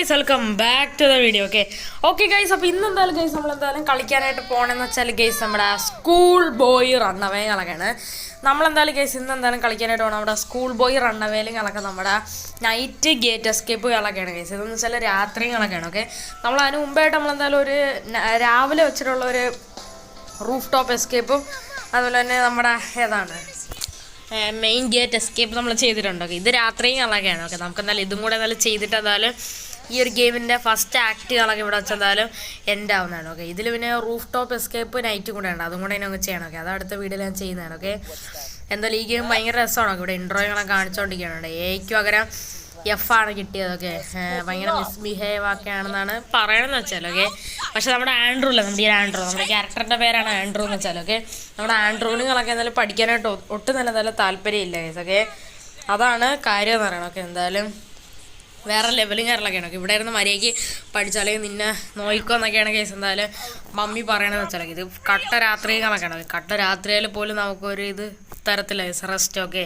Guys welcome back to the video. Okay guys, അപ്പോൾ ഇന്നെന്തായാലും guys നമ്മളെന്തായാലും കളിക്കാനായിട്ട് പോകണമെന്ന് വെച്ചാൽ ഗൈസ് നമ്മുടെ സ്കൂൾ ബോയ് റണ്ണവേ കളക്കാണ്. നമ്മളെന്തായാലും ഗൈസ് ഇന്നെന്തായാലും കളിക്കാനായിട്ട് പോകണം നമ്മുടെ സ്കൂൾ ബോയ് റണ്ണവേലും കളക്കാം, നമ്മുടെ നൈറ്റ് ഗേറ്റ് എസ്കേപ്പ് കളക്കാണ് ഗൈസ്. ഇതെന്ന് വെച്ചാൽ രാത്രിയും കളക്കാണ്. ഓക്കെ, നമ്മൾ അതിന് മുമ്പായിട്ട് നമ്മളെന്തായാലും ഒരു രാവിലെ വെച്ചിട്ടുള്ള ഒരു റൂഫ് ടോപ്പ് എസ്കേപ്പും അതുപോലെ തന്നെ നമ്മുടെ മെയിൻ ഗേറ്റ് എസ്കേപ്പ് നമ്മൾ ചെയ്തിട്ടുണ്ട്. ഓക്കെ, ഇത് രാത്രിയും കളക്കാണ്. ഓക്കെ, നമുക്ക് എന്തായാലും ഇതും കൂടെ എന്തായാലും ചെയ്തിട്ട് എന്തായാലും ഈ ഒരു ഗെയിമിൻ്റെ ഫസ്റ്റ് ആക്ട് കളൊക്കെ ഇവിടെ വെച്ച് എന്തായാലും എൻഡ് ആവുന്നതാണ്. ഓക്കെ, ഇതിൽ പിന്നെ റൂഫ് ടോപ്പ് എസ്കേപ്പ് നൈറ്റ് കൂടെ ഉണ്ട്, അതും കൂടെ നമുക്ക് ചെയ്യണം. ഓക്കെ, അത് അടുത്ത വീഡിയോയിൽ ഞാൻ ചെയ്യുന്നതാണ്. ഓക്കെ, എന്തായാലും ഈ ഗെയിം ഭയങ്കര രസമാണ്. ഇവിടെ ഇൻട്രോകളൊക്കെ കാണിച്ചുകൊണ്ടിരിക്കുകയാണ്. എയ്ക്ക് പകരം എഫ് ആണ് കിട്ടിയതൊക്കെ, ഭയങ്കര മിസ്ബിഹേവ് ഒക്കെയാണെന്നാണ് പറയണമെന്ന് വെച്ചാൽ. ഓക്കെ, പക്ഷെ നമ്മുടെ ആൻഡ്രൂ ഇല്ല, നമ്മുടെ ഈ ആൻഡ്രൂ, നമ്മുടെ ക്യാരക്ടറിൻ്റെ പേരാണ് ആൻഡ്രൂ എന്ന് വെച്ചാൽ. ഓക്കെ, നമ്മുടെ ആൻഡ്രൂനുകളൊക്കെ എന്തായാലും പഠിക്കാനായിട്ട് ഒട്ടും നല്ല താല്പര്യമില്ല ഗൈസ്. ഓക്കെ, അതാണ് കാര്യം എന്ന് പറയണം. ഓക്കെ, എന്തായാലും വേറെ ലെവലും കാര്യങ്ങളൊക്കെയാണ്. ഓക്കെ, ഇവിടെ ഇരുന്ന് മര്യാദയ്ക്ക് പഠിച്ചാലേക്ക് നിന്നെ നോയിക്കോ എന്നൊക്കെയാണ് കേസ് എന്തായാലും മമ്മി പറയണമെന്ന് വെച്ചാൽ. ഇത് കട്ട രാത്രികളൊക്കെയാണ്. കട്ട രാത്രിയിൽ പോലും നമുക്കൊരു ഇത് തരത്തില്ല റെസ്റ്റ്. ഓക്കെ,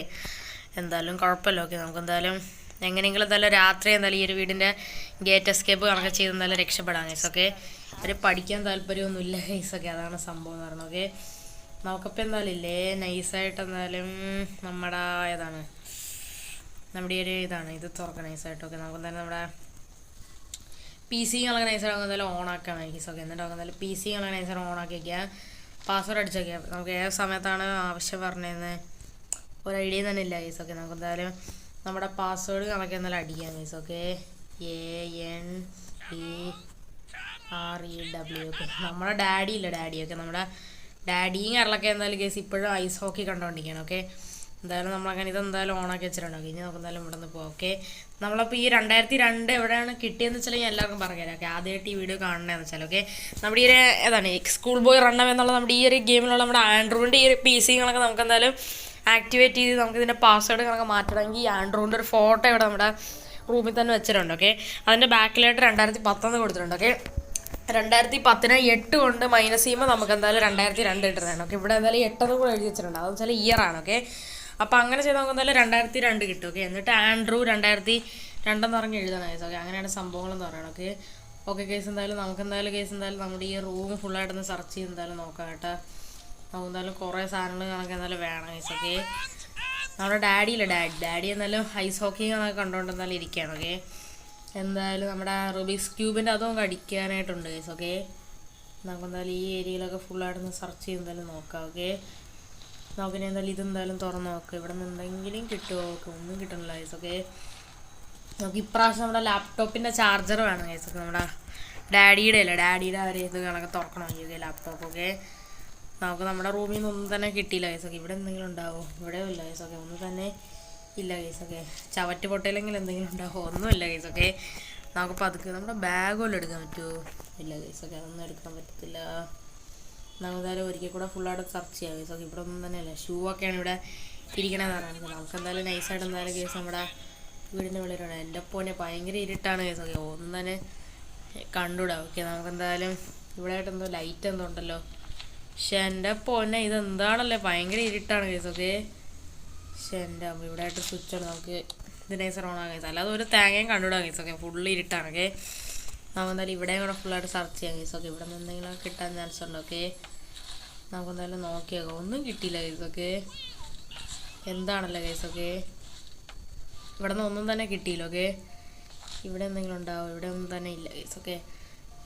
എന്തായാലും കുഴപ്പമില്ല. ഓക്കെ, നമുക്ക് എന്തായാലും എങ്ങനെയെങ്കിലും എന്തായാലും രാത്രി എന്തായാലും ഈ ഒരു വീടിൻ്റെ ഗേറ്റ് എസ്കേപ്പ് കണക്കെ ചെയ്ത് എന്തായാലും രക്ഷപ്പെടാം ഗൈസ്. ഓക്കെ, അവർ പഠിക്കാൻ താല്പര്യമൊന്നുമില്ല ഗൈസ്. ഓക്കെ, അതാണ് സംഭവം എന്ന് പറയുന്നത്. ഓക്കെ, നമുക്കപ്പോൾ എന്തായാലും ഇല്ലേ നൈസായിട്ട് എന്തായാലും നമ്മുടെ നമ്മുടെ ഈ ഒരു ഇത് തുറക്കണം നൈസായിട്ട്. ഓക്കെ, നമുക്ക് എന്തായാലും നമ്മുടെ പി സി കളൊക്കെ നൈസായിട്ട് നമുക്ക് എന്തായാലും ഓണാക്കാം ഗൈസ്. ഓക്കെ, എന്നിട്ട് നമുക്ക് എന്തായാലും പി സി കളൊക്കെ നൈസായിട്ട് ഓണാക്കി വയ്ക്കുക, പാസ്വേഡ് അടിച്ച് വയ്ക്കുക. നമുക്ക് ഏത് സമയത്താണ് ആവശ്യം പറഞ്ഞതെന്ന് ഒരു ഐഡിയ തന്നെ ഇല്ല ഗൈസ്. ഓക്കെ, നമുക്ക് എന്തായാലും നമ്മുടെ പാസ്വേഡ് കണക്കെ എന്തായാലും അടിക്കാം ഗൈസ്. Okay, ANDREW. ഓക്കെ, നമ്മുടെ ഡാഡി ഇല്ല, ഡാഡിയൊക്കെ നമ്മുടെ ഡാഡിയും കരളൊക്കെ എന്തായാലും ഗൈസ് ഇപ്പോഴും ഐസ് ഹോക്കി കണ്ടുകൊണ്ടിരിക്കുകയാണ്. ഓക്കെ, എന്തായാലും നമ്മളങ്ങനെ ഇതെന്തായാലും ഓണാക്കി വെച്ചിട്ടുണ്ടാവും. ഇനി നമുക്ക് എന്തായാലും ഇവിടെ നിന്ന് പോകാം. ഓക്കെ, നമ്മളപ്പോൾ ഈ 2002 എവിടെയാണ് കിട്ടിയെന്ന് വെച്ചാൽ ഞാൻ എല്ലാവർക്കും പറഞ്ഞുതരാം. ഓക്കെ, ആദ്യമായിട്ട് ഈ വീഡിയോ കാണണമെന്ന് വെച്ചാൽ. ഓക്കെ, നമ്മുടെ ഈ സ്കൂൾ ബോയ് റണ്ണവ് എന്നുള്ള നമ്മുടെ ഈ ഒരു ഗെയിമിലുള്ള നമ്മുടെ ആൻഡ്രോയിൻ്റെ ഈ ഒരു പി സികളൊക്കെ നമുക്ക് എന്തായാലും ആക്ടിവേറ്റ് ചെയ്ത് നമുക്ക് ഇതിൻ്റെ പാസ്വേഡ് കണക്ക് മാറ്റണമെങ്കിൽ ഈ ആൻഡ്രോയിൻ്റെ ഒരു ഫോട്ടോ ഇവിടെ നമ്മുടെ റൂമിൽ തന്നെ വെച്ചിട്ടുണ്ട്. ഓക്കെ, അതിൻ്റെ ബാക്കിലായിട്ട് 2010 കൊടുത്തിട്ടുണ്ട്. ഓക്കെ, 2010 8 കൊണ്ട് മൈനസ് ചെയ്യുമ്പോൾ നമുക്ക് എന്തായാലും 2002 ഇട്ടിരുന്നതാണ്. ഓക്കെ, ഇവിടെ എന്തായാലും 8 കൂടെ എഴുതി വെച്ചിട്ടുണ്ട്, അതെന്ന് വെച്ചാൽ ഇയറാണ്. ഓക്കെ, അപ്പോൾ അങ്ങനെ ചെയ്ത് നമുക്ക് എന്തായാലും 2002 കിട്ടും. ഓക്കെ, എന്നിട്ട് ആൻഡ്രൂ 2002 പറഞ്ഞ് എഴുതണം കേസ്. ഓക്കെ, അങ്ങനെയാണ് സംഭവങ്ങളെന്ന് പറയണം. ഓക്കെ, ഓക്കെ കേസ്, എന്തായാലും നമുക്ക് എന്തായാലും കേസ് എന്തായാലും നമ്മുടെ ഈ റൂം ഫുള്ളായിട്ടൊന്ന് സെർച്ച് ചെയ്ത് എന്തായാലും നോക്കാം കേട്ടോ. നമുക്ക് എന്തായാലും കുറേ സാധനങ്ങൾ കണക്ക് എന്തായാലും വേണം കേസ്. ഓക്കെ, നമ്മുടെ ഡാഡിയില്ല, ഡാഡി എന്തായാലും ഐസ് ഹോക്കി കണക്ക് കണ്ടുകൊണ്ട് എന്തായാലും ഇരിക്കുകയാണ്. ഓക്കെ, എന്തായാലും നമ്മുടെ റുബിക്സ് ക്യൂബിൻ്റെ അതും അടിക്കാനായിട്ടുണ്ട് കേസ്. ഓക്കെ, നമുക്ക് എന്തായാലും ഈ ഏരിയയിലൊക്കെ ഫുള്ളായിട്ടൊന്ന് സെർച്ച് ചെയ്ത് എന്തായാലും നോക്കാം. ഓക്കെ, നമുക്കിനി എന്തായാലും ഇതെന്തായാലും തുറന്ന് നോക്കാം, ഇവിടെ നിന്ന് എന്തെങ്കിലും കിട്ടുമോ. ഓക്കെ, ഒന്നും കിട്ടണില്ല കേസ്. ഓക്കെ, നമുക്ക് ഇപ്രാവശ്യം നമ്മുടെ ലാപ്ടോപ്പിൻ്റെ ചാർജർ വേണം കേസ്. ഓക്കെ, നമ്മുടെ ഡാഡിയുടെ അവർ ഇത് കണക്ക് തുറക്കണമെങ്കിൽ ലാപ്ടോപ്പ്. ഓക്കെ, നമുക്ക് നമ്മുടെ റൂമിൽ നിന്ന് ഒന്നും തന്നെ കിട്ടിയില്ല കേസ്. ഓക്കെ, ഇവിടെ എന്തെങ്കിലും ഉണ്ടാവുമോ? ഇവിടെയും ഇല്ല കേസ്. ഓക്കെ, ഒന്നും തന്നെ ഇല്ല കേസ്. ഓക്കെ, ചവറ്റ് പൊട്ടയിലെങ്കിലും എന്തെങ്കിലും ഉണ്ടാവുമോ? ഒന്നുമില്ല കേസ്. ഓക്കെ, നമുക്ക് പതുക്കെ നമ്മുടെ ബാഗ് വല്ലതും എടുക്കാൻ പറ്റുമോ? ഇല്ല കേസ്. ഓക്കെ, അതൊന്നും എടുക്കാൻ പറ്റത്തില്ല. നമുക്ക് എന്തായാലും ഒരിക്കൽ കൂടെ ഫുള്ളായിട്ട് സെർച്ച് ചെയ്യാം കേസ്. ഓക്കെ, ഇവിടെ ഒന്നും തന്നെയല്ല, ഷൂ ഒക്കെയാണ് ഇവിടെ ഇരിക്കണമെന്ന് പറയുന്നത്. നമുക്ക് എന്തായാലും നൈസായിട്ട് എന്തായാലും കേസ് നമ്മുടെ വീടിൻ്റെ വെളിയിലാണ്. എൻ്റെ പോനെ ഭയങ്കര ഇരുട്ടാണ് കേസ്. ഓക്കെ, ഒന്നും തന്നെ കണ്ടുവിടാം. ഓക്കെ, നമുക്ക് എന്തായാലും ഇവിടെ ആയിട്ട് എന്തോ ലൈറ്റ് എന്തോ ഉണ്ടല്ലോ. പക്ഷെ എൻ്റെ പോന്നെ ഇതെന്താണല്ലേ ഭയങ്കര ഇരുട്ടാണ് കേസ്. ഓക്കെ, പക്ഷെ എൻ്റെ ഇവിടെ ആയിട്ട് സ്വിച്ചാണ്, നമുക്ക് ഇത് നൈസർ ഓൺ ആകാം കേസ്. അല്ലാതെ ഒരു തേങ്ങയും കണ്ടുവിടാം കേസ്. ഓക്കെ, ഫുള്ള് ഇരുട്ടാണ്. ഓക്കെ, നമുക്ക് എന്തായാലും ഇവിടെയും കൂടെ ഫുള്ളായിട്ട് സെർച്ച് ചെയ്യാം കേസ്. ഓക്കെ, ഇവിടെ നിന്ന് എന്തെങ്കിലും കിട്ടാൻ ചാൻസ് ഉണ്ട്. ഓക്കെ, നമുക്ക് എന്തായാലും നോക്കിയേക്കാം. ഒന്നും കിട്ടിയില്ല കേസ്. ഓക്കെ, എന്താണല്ലോ കേസ്. ഓക്കെ, ഇവിടെ നിന്ന് ഒന്നും തന്നെ കിട്ടിയില്ല. ഓക്കെ, ഇവിടെ എന്തെങ്കിലും ഉണ്ടാവും? ഇവിടെ ഒന്നും തന്നെ ഇല്ല കേസ്. ഓക്കെ,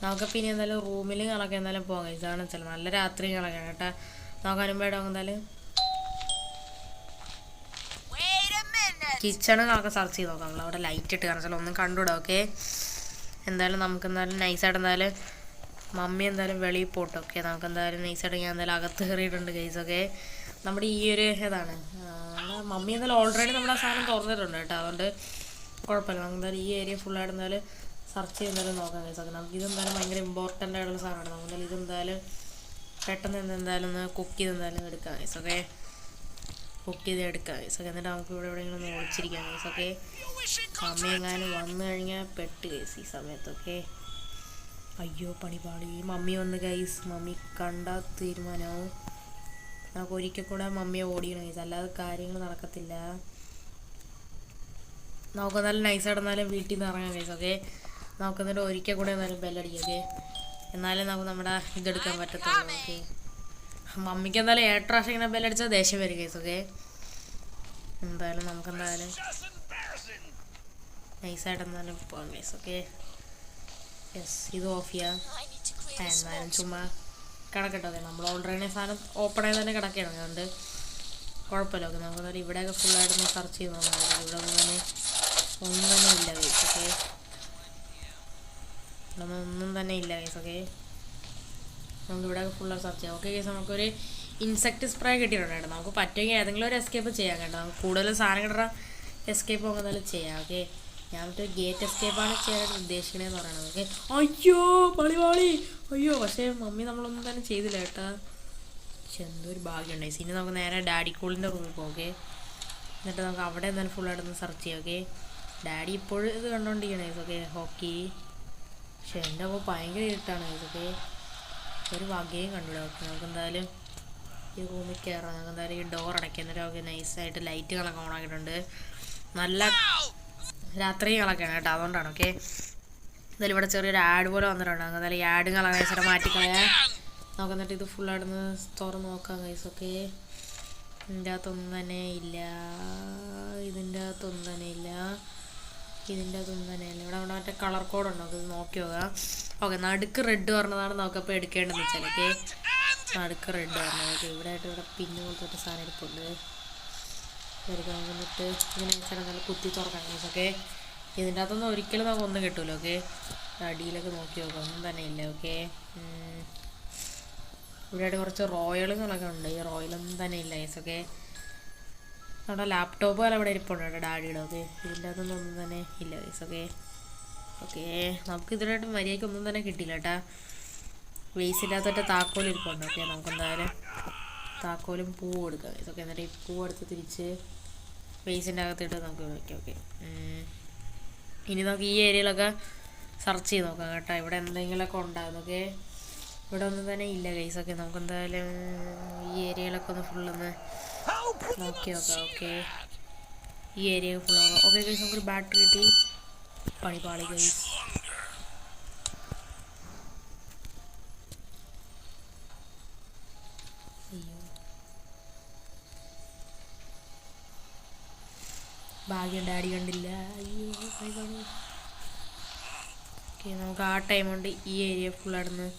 നമുക്കപ്പോൾ ഇനി എന്തായാലും റൂമിൽ കണക്കെ എന്തായാലും പോകാം. ഇതാണ് വെച്ചാൽ നല്ല രാത്രി കണക്കാണ് കേട്ടോ. നമുക്ക് അനുമ്പേടെ എന്തായാലും കിച്ചണ് കണക്കെ സെർച്ച് ചെയ്ത് നോക്കാം. നമ്മളവിടെ ലൈറ്റ് ഇട്ട് കാരണം വെച്ചാൽ ഒന്നും കണ്ടുവിടാം. ഓക്കെ, എന്തായാലും നമുക്ക് എന്തായാലും നൈസായിട്ട് എന്തായാലും മമ്മി എന്തായാലും വെളിയിൽ പോട്ടെ. ഓക്കെ, നമുക്ക് എന്തായാലും നൈസായിട്ട് ഞാൻ എന്തായാലും അകത്ത് കയറിയിട്ടുണ്ട് ഗൈസ്. ഓക്കെ, നമ്മുടെ ഈ ഒരു മമ്മി എന്തായാലും ഓൾറെഡി നമ്മുടെ ആ സാധനം തുറന്നിട്ടുണ്ട് കേട്ടോ, അതുകൊണ്ട് കുഴപ്പമില്ല. നമുക്ക് എന്തായാലും ഈ ഏരിയ ഫുള്ളായിട്ട് എന്തായാലും സെർച്ച് ചെയ്ത് എന്തായാലും നോക്കാം ഗൈസ്. ഓക്കെ, നമുക്ക് ഇതെന്തായാലും ഭയങ്കര ഇമ്പോർട്ടൻ്റ് ആയിട്ടുള്ള സാധനമാണ്. നമുക്ക് എന്തായാലും ഇതെന്തായാലും പെട്ടെന്ന് എന്തായാലും ഒന്ന് കുക്ക് ചെയ്ത് എന്തായാലും എടുക്കാം ഗൈസ്. ഓക്കെ, കുക്ക് ചെയ്ത് എടുക്കാം ഗൈസ്. ഓക്കെ, എന്നിട്ട് നമുക്ക് ഇവിടെ എവിടെയെങ്കിലും ഒന്ന് ഒളിച്ചിരിക്കാം ഗൈസ്. ഓക്കെ, മമ്മി എങ്ങാനും വന്നു കഴിഞ്ഞാൽ പെട്ട് ഗൈസ് ഈ സമയത്തൊക്കെ. അയ്യോ പണിപാടി, മമ്മി വന്ന് ഗൈസ്. മമ്മി കണ്ടാൽ തീരുമാനമാവും. നമുക്ക് ഒരിക്കൽ കൂടെ മമ്മിയെ ഓടിക്കണം ഗൈസ്, അല്ലാതെ കാര്യങ്ങൾ നടക്കത്തില്ല. നമുക്ക് നല്ല നൈസായിട്ട് എന്നാലും വീട്ടിൽ നിന്ന് ഇറങ്ങാം ഗൈസ്. ഓക്കെ, നമുക്കെന്നിട്ട് ഒരിക്കൽ കൂടെ എന്നാലും ബെല്ലടിക്കാം. ഓക്കെ, എന്നാലേ നമുക്ക് നമ്മുടെ ഇതെടുക്കാൻ പറ്റത്തുള്ളൂ. ഓക്കെ, മമ്മിക്ക് എന്തായാലും 7 പ്രാവശ്യം ഇങ്ങനെ ബെല്ലടിച്ചാൽ ദേഷ്യം വരും കേസ്. ഓക്കെ, എന്തായാലും നമുക്കെന്തായാലും നൈസായിട്ട് എന്തായാലും പോകാം കേസ്. ഓക്കെ, യെസ്, ഇത് ഓഫ് ചെയ്യാം. എന്നാലും ചുമ്മാ കിടക്കട്ടെ. ഓക്കെ, നമ്മൾ ഓൾറെഡി സാധനം ഓപ്പൺ ആയി തന്നെ കിടക്കുകയാണ്, അതുകൊണ്ട് കുഴപ്പമില്ല. ഓക്കെ, നമുക്ക് ഇവിടെയൊക്കെ ഫുള്ളായിട്ടൊന്ന് സെർച്ച് ചെയ്ത് നോക്കാം. ഇവിടെ ഒന്നും തന്നെ ഇല്ല കേസ്. ഓക്കെ, ഇവിടെ ഒന്നും തന്നെ ഇല്ല കേസ്. ഓക്കെ, നമുക്ക് ഇവിടെ ഫുള്ളായിട്ട് സെർച്ച് ചെയ്യാം. ഓക്കെ കേസ്, നമുക്കൊരു ഇൻസെക്ട് സ്പ്രേ കിട്ടിയിട്ടുണ്ട്. നമുക്ക് പറ്റുമെങ്കിൽ ഏതെങ്കിലും ഒരു എസ്കേപ്പ് ചെയ്യാം കേട്ടോ. നമുക്ക് കൂടുതൽ സാധനം കിട്ടുന്ന എസ്കേപ്പ് നമുക്ക് എന്തായാലും ചെയ്യാം. ഓക്കെ, ഞാൻ മറ്റൊരു ഗേറ്റ് എസ്കേപ്പാണ് ചെയ്യാനായിട്ട് ഉദ്ദേശിക്കണേന്ന് പറയണത്. ഓക്കെ, അയ്യോ പളി അയ്യോ, പക്ഷേ മമ്മി നമ്മളൊന്നും തന്നെ ചെയ്തില്ല കേട്ടാ. പക്ഷെ എന്തോ ഒരു ഭാഗ്യം ഉണ്ടായി. ഇനി നമുക്ക് നേരെ ഡാഡി കൂളിൻ്റെ റൂമിൽ പോകും. ഓക്കെ, എന്നിട്ട് നമുക്ക് അവിടെ എന്തായാലും ഫുള്ളായിട്ടൊന്ന് സെർച്ച് ചെയ്യാം. ഓക്കെ, ഡാഡി ഇപ്പോഴും ഇത് കണ്ടുകൊണ്ടിരിക്കണേ. Okay, hockey. പക്ഷെ എൻ്റെ അപ്പോൾ ഭയങ്കര ഇരുട്ടാണ്. ഇതൊക്കെ ഒരു വകയും കണ്ടുവിടാം. ഓക്കെ, നമുക്ക് എന്തായാലും ഈ റൂമിൽ കയറാം. നമുക്ക് എന്തായാലും ഈ ഡോർ അടയ്ക്കുന്നൊരു. ഓക്കെ, നൈസായിട്ട് ലൈറ്റുകളൊക്കെ ഓൺ ആക്കിയിട്ടുണ്ട്. നല്ല രാത്രികളൊക്കെയാണ് കേട്ടോ, അതുകൊണ്ടാണ്. ഓക്കെ, എന്തായാലും ഇവിടെ ചെറിയൊരു ആഡ് പോലെ വന്നിട്ടുണ്ട്. നമുക്ക് എന്തായാലും ഈ ആഡുകളൊക്കെ നൈസായിട്ട് മാറ്റിക്കളയാം. നമുക്ക് എന്നിട്ട് ഇത് ഫുള്ളായിട്ടൊന്ന് തുറന്ന് നോക്കാം ഗൈസ്. ഓക്കെ, ഇതിൻ്റെ അകത്തൊന്നും തന്നെ ഇല്ല. ഇതിൻ്റെ അകത്തൊന്നും തന്നെ ഇല്ല. ഇവിടെ മറ്റേ കളർ കോഡ് ഉണ്ടോ? അത് നോക്കി നോക്കാം. ഓക്കെ, നടുക്ക് റെഡ് പറഞ്ഞതാണ് നമുക്കപ്പോൾ എടുക്കേണ്ടതെന്ന് വെച്ചാൽ. ഓക്കെ, നടുക്ക് റെഡ് പറഞ്ഞത്. ഓക്കെ, ഇവിടെ ആയിട്ട് ഇവിടെ പിന്നെ പോലത്തെ സാധനം എടുപ്പുണ്ട്. എടുക്കാൻ വന്നിട്ട് ഇങ്ങനെ വെച്ചാൽ നല്ല കുത്തി തുറക്കാം ഗൈസ്. ഓക്കെ, ഇതിൻ്റെ അകത്തൊന്നും ഒരിക്കലും നമുക്ക് ഒന്നും കിട്ടുമല്ലോ. ഓക്കെ, അടിയിലൊക്കെ നോക്കി നോക്കാം, ഒന്നും തന്നെ ഇല്ല. ഓക്കെ, ഇവിടെയായിട്ട് കുറച്ച് റോയലുകളൊക്കെ ഉണ്ട്. ഈ റോയലൊന്നും തന്നെ ഇല്ല ഗൈസ്. ഓക്കെ, നമ്മുടെ ലാപ്ടോപ്പ് പോലെ ഇവിടെ ഇരിപ്പുണ്ട് കേട്ടോ ഡാഡിയുടെ. ഓക്കെ, ഇതിൻ്റെ അകത്തൊന്നും ഒന്നും തന്നെ ഇല്ല ഗൈസ്. ഓക്കെ, ഓക്കെ, നമുക്ക് ഇതിനായിട്ട് മര്യാദയ്ക്ക് ഒന്നും തന്നെ കിട്ടിയില്ല കേട്ടാ. വേസിൻ്റെ അകത്തൊക്കെ താക്കോൽ ഇരിപ്പുണ്ട്. ഓക്കെ, നമുക്ക് എന്തായാലും താക്കോലും പൂവും എടുക്കാം ഗൈസ്. ഓക്കെ, എന്നിട്ട് ഈ പൂവ് എടുത്ത് തിരിച്ച് വേസിൻ്റെ അകത്തിട്ട് നമുക്ക് വയ്ക്കാം. ഓക്കെ, ഇനി നമുക്ക് ഈ ഏരിയയിലൊക്കെ സെർച്ച് ചെയ്ത് നോക്കാം കേട്ടോ. ഇവിടെ എന്തെങ്കിലുമൊക്കെ ഉണ്ടാകും. ഓക്കെ, ഇവിടെ ഒന്നും തന്നെ ഇല്ല ഗൈസ്. ഓക്കെ, നമുക്ക് എന്തായാലും ഈ ഏരിയയിലൊക്കെ ഒന്ന് ഫുള്ളൊന്ന് നോക്കി നോക്കാം. ഓക്കെ, ഈ ഏരിയ ഫുള്ളാകാം. ഓക്കെ ഗൈസ്, നമുക്കൊരു ബാറ്ററി കിട്ടി. പണിപാളി ഗൈസ്. അയ്യോ, ഭാഗ്യം ഡാഡി കണ്ടില്ല. അയ്യോ, ഓക്കെ, നമുക്ക് ആ ടൈം കൊണ്ട് ഈ ഏരിയ ഫുള്ളായിട്ടൊന്ന്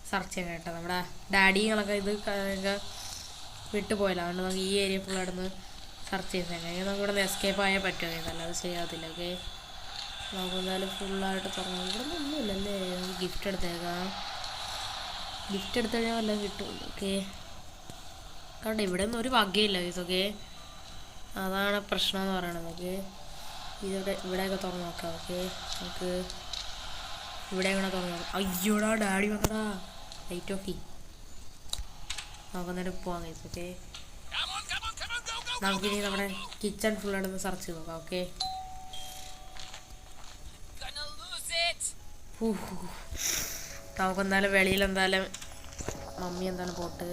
സെർച്ച് ചെയ്യാൻ കേട്ടോ. നമ്മുടെ ഡാഡികളൊക്കെ ഇത് വിട്ടുപോയല്ലോ, അതുകൊണ്ട് നമുക്ക് ഈ ഏരിയ ഫുള്ളായിട്ടൊന്ന് സെർച്ച് ചെയ്തേക്കാം. കഴിഞ്ഞാൽ നമുക്ക് ഇവിടെ നിന്ന് എസ്കേപ്പ് ആയാൽ പറ്റുമോ? അല്ലാതെ ചെയ്യാത്തില്ല. ഓക്കെ, നമുക്ക് എന്തായാലും ഫുള്ളായിട്ട് തുറന്നു. ഇവിടെ ഒന്നുമില്ലല്ലേ, നമുക്ക് ഗിഫ്റ്റ് എടുത്തേക്കാം. ഗിഫ്റ്റ് എടുത്തു കഴിഞ്ഞാൽ വല്ലതും കിട്ടുമല്ലോ. ഓക്കെ, കാരണം ഇവിടെ ഒന്നും ഒരു വകയില്ല ഗൈസ്. ഓക്കെ, അതാണ് പ്രശ്നം എന്ന് പറയണത്. ഓക്കെ, ഇവിടെയൊക്കെ തുറന്നു നോക്കാം. ഓക്കെ, നമുക്ക് ഇവിടെ വേണം തുറന്നു നോക്കാം. അയ്യോടാ, ഡാഡി വന്നടാ. ലൈറ്റ് ഓഫ് ചെയ്യും. നമുക്ക് എന്നിട്ട് പോവാം ഗൈസ്. ഓക്കെ, നമുക്കിനി നമ്മുടെ കിച്ചൺ ഫുള്ളായിട്ടൊന്ന് സെർച്ച് ചെയ്ത് നോക്കാം. ഓക്കെ, നമുക്കെന്തായാലും വെളിയിൽ എന്തായാലും മമ്മി എന്തായാലും പോട്ട്.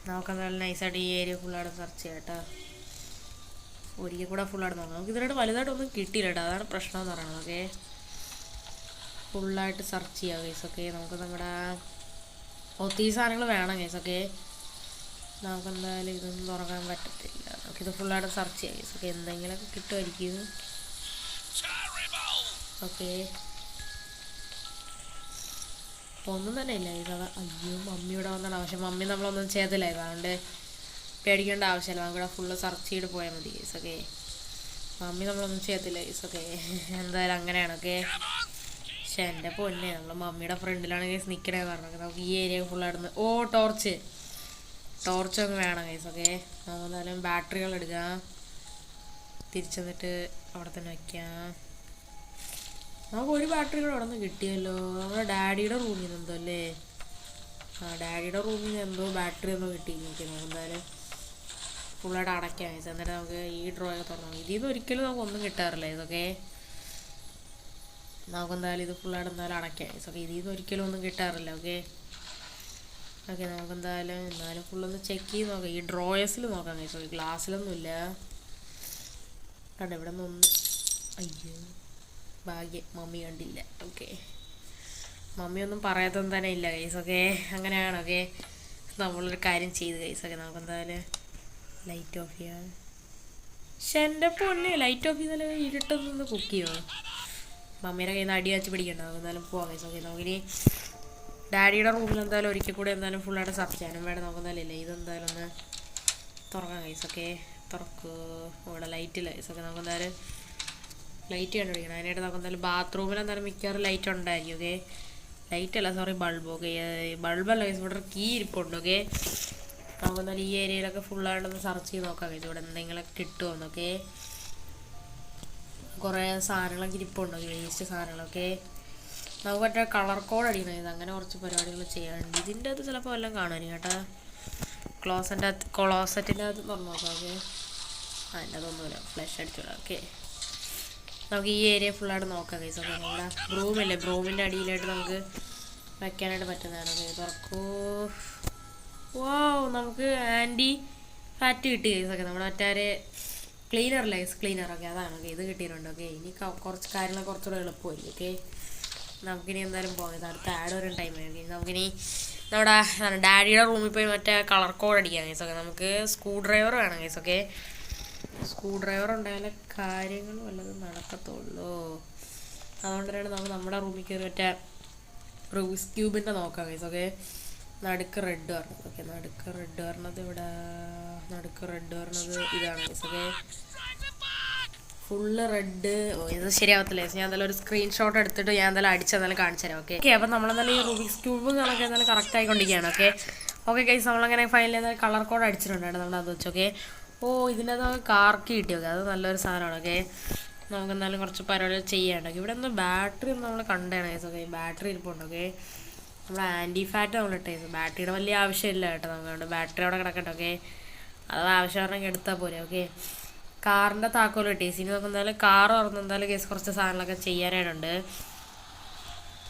നമുക്കെന്തായാലും നൈസായിട്ട് ഈ ഏരിയ ഫുള്ളായിട്ട് സെർച്ച് ചെയ്യാം കേട്ടോ. ഒരിക്കൽ കൂടെ ഫുള്ളായിട്ട് നോക്കാം. നമുക്ക് ഇതിനായിട്ട് വലുതായിട്ടൊന്നും കിട്ടിയില്ല കേട്ടോ, അതാണ് പ്രശ്നം എന്ന് പറയുന്നത്. ഓക്കെ, ഫുള്ളായിട്ട് സെർച്ച് ചെയ്യാം ഗൈസ്. ഓക്കെ, നമുക്ക് നമ്മുടെ ഒത്തിരി സാധനങ്ങൾ വേണം ഗൈസ്. ഓക്കെ, നമുക്കെന്തായാലും ഇതൊന്നും തുറക്കാൻ പറ്റത്തില്ല. നമുക്കിത് ഫുള്ളായിട്ട് സെർച്ച് ചെയ്യാം ഗൈസ്. ഓക്കെ, എന്തെങ്കിലുമൊക്കെ കിട്ടുമായിരിക്കും. ഓക്കെ, ഒന്നും തന്നെ ഇല്ല ഇത്. അയ്യോ, മമ്മിയുടെ വന്നതാണ്. പക്ഷെ മമ്മി നമ്മളൊന്നും ചെയ്തില്ല, അതുകൊണ്ട് പേടിക്കേണ്ട ആവശ്യമില്ല. നമുക്കിവിടെ ഫുള്ള് സെർച്ച് ചെയ്ത് പോയാൽ മതി ഗൈസ്. ഓക്കെ, മമ്മി നമ്മളൊന്നും ചെയ്യത്തില്ല ഗൈസ്. ഓക്കെ, എന്തായാലും അങ്ങനെയാണ്. ഓക്കെ, പക്ഷെ എൻ്റെ പൊന്നെ, നമ്മൾ മമ്മിയുടെ ഫ്രണ്ടിലാണ് ഗൈസ് നിൽക്കണേന്ന് പറഞ്ഞത്. നമുക്ക് ഈ ഏരിയ ഫുള്ളായിരുന്നു. ഓ, ടോർച്ചൊക്കെ വേണം ഗൈസ്. ഓക്കെ, നമുക്ക് എന്തായാലും ബാറ്ററികൾ എടുക്കാം. തിരിച്ചെന്നിട്ട് അവിടെ തന്നെ വയ്ക്കാം. നമുക്ക് ഒരു ബാറ്ററി കൂടെ അവിടെ നിന്ന് കിട്ടിയല്ലോ. നമ്മുടെ ഡാഡിയുടെ റൂമിൽ നിന്ന് എന്തോ അല്ലേ? ഡാഡിയുടെ റൂമിൽ നിന്ന് എന്തോ ബാറ്ററി എന്തോ കിട്ടി. നമുക്ക് എന്തായാലും ഫുള്ളായിട്ട് അടയ്ക്കാം ഗൈസ്. എന്നിട്ട് നമുക്ക് ഈ ഡ്രോ ഒക്കെ തുറന്നു. ഇതിൽ നിന്ന് ഒരിക്കലും നമുക്ക് ഒന്നും കിട്ടാറില്ല. ഇതൊക്കെ നമുക്കെന്തായാലും ഇത് ഫുള്ളായിട്ട് എന്തായാലും അടയ്ക്കാം ഗൈസ്. ഓക്കെ, ഇതിൽ നിന്ന് ഒരിക്കലും ഒന്നും കിട്ടാറില്ല. ഓക്കെ, നമുക്കെന്തായാലും ഫുള്ളൊന്ന് ചെക്ക് ചെയ്ത് നോക്കാം. ഈ ഡ്രോയേഴ്സിൽ നോക്കാം ഗൈസ്. ഓക്കെ, ഗ്ലാസ്സിലൊന്നുമില്ല. കണ്ടോ, ഇവിടെ നിന്ന് ഒന്ന്. അയ്യോ, ഭാഗ്യം മമ്മി കണ്ടില്ല. ഓക്കെ, മമ്മിയൊന്നും പറയാത്തൊന്നും തന്നെ ഇല്ല ഗൈസ്. ഓക്കെ, അങ്ങനെയാണ്. ഓക്കെ, നമ്മളൊരു കാര്യം ചെയ്ത് ഗൈസ്. ഓക്കെ, നമുക്ക് എന്തായാലും ലൈറ്റ് ഓഫ് ചെയ്യാം. പക്ഷെ എൻ്റെ പൊന്നെ, ലൈറ്റ് ഓഫ് ചെയ്താൽ ഇരുട്ടൊന്നും നിന്ന് കുക്ക് ചെയ്യുമോ? മമ്മീയുടെ കയ്യിൽ നിന്ന് അടി വെച്ച് പിടിക്കണ്ടാവും. എന്തായാലും പോവാം ഗൈസ്. ഓക്കെ, നമുക്കിനി ഡാഡിയുടെ റൂമിൽ എന്തായാലും ഒരിക്കൽ കൂടെ എന്തായാലും ഫുള്ളായിട്ട് സെർച്ച് ചെയ്യാനും വേണം. നോക്കുന്നതല്ലേ ഇതെന്തായാലും ഒന്ന് തുറക്കാം ഗൈസ്. ഓക്കെ, തുറക്കൂ. ഇവിടെ ലൈറ്റില്ല ഗൈസ്. ഓക്കെ, നമുക്ക് എന്തായാലും ലൈറ്റ് കണ്ടുപിടിക്കണം. അതിനായിട്ട് നമുക്ക് എന്തായാലും ബാത്റൂമിൽ എന്തായാലും മിക്കവാറും ലൈറ്റ് ഉണ്ടായിരിക്കും. ഓക്കെ, ലൈറ്റ് അല്ല, സോറി, ബൾബ്. ഓക്കെ, ബൾബല്ല ഗൈസ്, ഇവിടെ കീ ഇരിപ്പുണ്ട്. ഓക്കെ, നമുക്ക് എന്തായാലും ഈ ഏരിയയിലൊക്കെ ഫുള്ളായിട്ടൊന്ന് സെർച്ച് ചെയ്ത് നോക്കാം ഗൈസ്, ഇവിടെ എന്തെങ്കിലുമൊക്കെ കിട്ടുമെന്നൊക്കെ. കുറേ സാധനങ്ങളൊക്കെ ഇരിപ്പുണ്ടോ, വേസ്റ്റ് സാധനങ്ങളൊക്കെ. നമുക്ക് മറ്റേ കളർ കോഡ് അടിക്കണം ഇത്. അങ്ങനെ കുറച്ച് പരിപാടികൾ ചെയ്യാനുണ്ട്. ഇതിൻ്റെ അകത്ത് ചിലപ്പോൾ വല്ലതും കാണുമായിരിക്കും കേട്ടോ. ക്ലോസറ്റിൻ്റെ അകത്ത് തുറന്നു നോക്കാം. ഓക്കെ, അതിൻ്റെ അതൊന്നുമില്ല, ഫ്ലഷ് അടിച്ചോളാം. ഓക്കെ, നമുക്ക് ഈ ഏരിയ ഫുള്ളായിട്ട് നോക്കാം ഗൈസ്. ഓക്കെ, നമ്മുടെ ബ്രൂമില്ലേ, ബ്രൂമിൻ്റെ അടിയിലായിട്ട് നമുക്ക് വയ്ക്കാനായിട്ട് പറ്റുന്നതാണ്. ഓക്കെ, തുറക്കൂ. വാവ്, നമുക്ക് ആൻറ്റി ഫാറ്റ് കിട്ടി ഗൈസ്. ഓക്കെ, നമ്മുടെ മറ്റേ ക്ലീനർ ലൈസ് ക്ലീനർ. ഓക്കെ, അതാണ്. ഓക്കെ, ഇത് കിട്ടിയിട്ടുണ്ട്. ഓക്കെ, ഇനി കുറച്ച് കാര്യങ്ങൾ കുറച്ചുകൂടെ എളുപ്പമായി. ഓക്കെ, നമുക്കിനി എന്തായാലും പോകാം. അടുത്ത ആഡ് ഒരു ടൈം ആയിരിക്കും. നമുക്കിനി നമ്മുടെ ഡാഡിയുടെ റൂമിൽ പോയി മറ്റേ കളർ കോഡ് അടിക്കാം ഗൈസ്. ഓക്കെ, നമുക്ക് സ്ക്രൂ ഡ്രൈവർ വേണം ഗൈസ്. ഓക്കെ, സ്ക്രൂ ഡ്രൈവർ ഉണ്ടായാലേ കാര്യങ്ങൾ വല്ലതും നടക്കത്തുള്ളൂ. അതുകൊണ്ട് തന്നെയാണ് നമുക്ക് നമ്മുടെ റൂമിൽ കയറി മറ്റേ റൂബിക്സ് ക്യൂബിൻ്റെ നോക്കാം ഗൈസ്. ഓക്കെ, നടുക്ക് റെഡ് പറഞ്ഞത്. ഓക്കെ, നടുക്ക് റെഡ് പറഞ്ഞത് ഇവിടെ, നടുക്ക് റെഡ് പറഞ്ഞത് ഇതാണ് ഗൈസ്. Okay, full red. ഇത് ശരിയാവത്തില്ല ഗൈസ്. ഞാൻ എന്തായാലും ഒരു സ്ക്രീൻഷോട്ട് എടുത്തിട്ട് ഞാൻ എന്തായാലും അടിച്ചെന്നാലും കാണിച്ചു തരാം. ഓക്കെ, അപ്പം നമ്മളെന്തായാലും ഈ റൂബിക്സ് ക്യൂബ് കണക്ക് എന്തായാലും കറക്റ്റ് ആയിക്കൊണ്ടിരിക്കുകയാണ്. ഓക്കെ, ഓക്കെ ഗൈസ്, നമ്മളങ്ങനെ ഫൈനലി എന്തായാലും കളർ കോഡ് അടിച്ചിട്ടുണ്ടായിരുന്നു നമ്മൾ അത് വെച്ച്. ഓക്കെ, ഓ, ഇതിൻ്റെ അത് നമുക്ക് കാർക്ക് കിട്ടി. ഓക്കെ, അത് നല്ലൊരു സാധനമാണ്. ഓക്കെ, നമുക്ക് എന്തായാലും കുറച്ച് പരിപാടികൾ ചെയ്യാനുണ്ട്. ഇവിടെ ഒന്ന് ബാറ്ററി ഒന്ന് നമ്മൾ കണ്ടാണ് ഗൈസ്. ഓക്കെ, ബാറ്ററി ഇരിപ്പുണ്ട്. ഓക്കെ, നമ്മൾ ആൻറ്റി ഫാറ്റ് നമ്മൾ ഇട്ടേസ്. ബാറ്ററിയുടെ വലിയ ആവശ്യമില്ല കേട്ടോ. നമുക്ക് ബാറ്ററി അവിടെ കിടക്കട്ടെ. ഓക്കെ, അത് ആവശ്യമാണെങ്കിൽ എടുത്താൽ പോരെ. ഓക്കെ, കാറിൻ്റെ താക്കോൽ ഇട്ടേസ്. ഇനി നമുക്ക് എന്തായാലും കാർ തുറന്ന് എന്തായാലും കേസ് കുറച്ച് സാധനങ്ങളൊക്കെ ചെയ്യാനായിട്ടുണ്ട്.